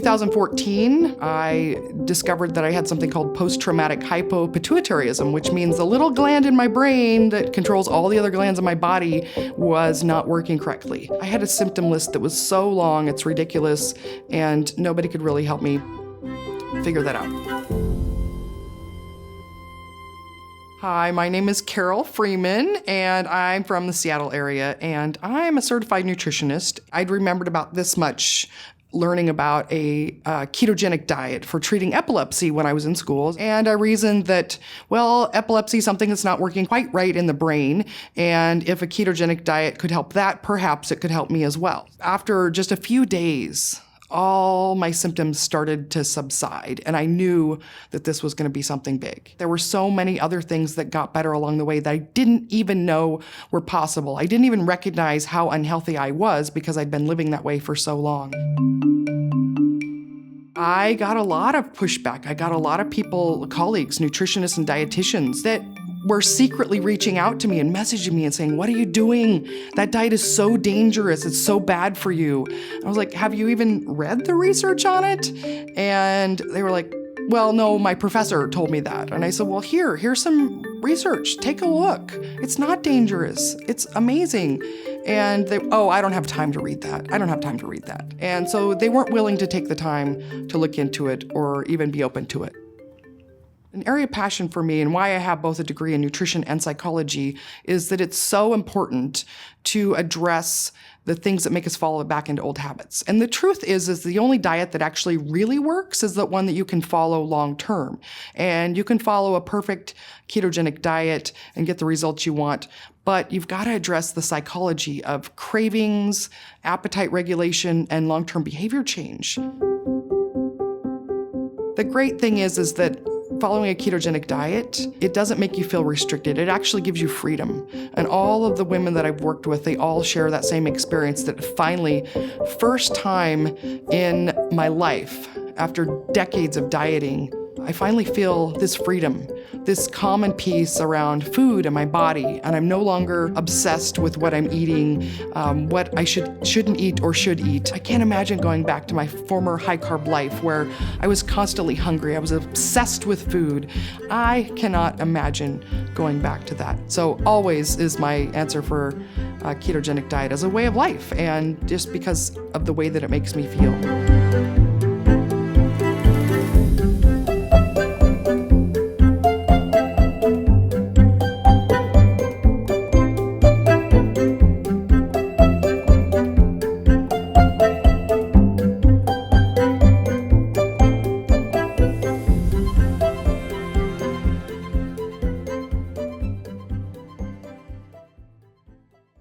2014, I discovered that I had something called post-traumatic hypopituitarism, which means the little gland in my brain that controls all the other glands in my body was not working correctly. I had a symptom list that was so long, it's ridiculous, and nobody could really help me figure that out. Hi, my name is Carole Freeman, and I'm from the Seattle area, and I'm a certified nutritionist. I'd remembered about this much learning about a ketogenic diet for treating epilepsy when I was in school. And I reasoned that, well, epilepsy is something that's not working quite right in the brain. And if a ketogenic diet could help that, perhaps it could help me as well. After just a few days, all my symptoms started to subside, and I knew that this was going to be something big. There were so many other things that got better along the way that I didn't even know were possible. I didn't even recognize how unhealthy I was because I'd been living that way for so long. I got a lot of pushback. I got a lot of people, colleagues, nutritionists and dietitians that were secretly reaching out to me and messaging me and saying, "What are you doing? That diet is so dangerous. It's so bad for you." I was like, "Have you even read the research on it?" And they were like, "Well, no, my professor told me that." And I said, "Well, here's some research. Take a look. It's not dangerous. It's amazing." And they, "Oh, I don't have time to read that. I don't have time to read that." And so they weren't willing to take the time to look into it or even be open to it. An area of passion for me and why I have both a degree in nutrition and psychology is that it's so important to address the things that make us fall back into old habits. And the truth is the only diet that actually really works is the one that you can follow long term. And you can follow a perfect ketogenic diet and get the results you want, but you've got to address the psychology of cravings, appetite regulation, and long-term behavior change. The great thing is that following a ketogenic diet, it doesn't make you feel restricted. It actually gives you freedom. And all of the women that I've worked with, they all share that same experience that finally, first time in my life, after decades of dieting, I finally feel this freedom, this calm and peace around food and my body, and I'm no longer obsessed with what I'm eating, what I shouldn't eat or should eat. I can't imagine going back to my former high-carb life where I was constantly hungry. I was obsessed with food. I cannot imagine going back to that. So always is my answer for a ketogenic diet as a way of life, and just because of the way that it makes me feel.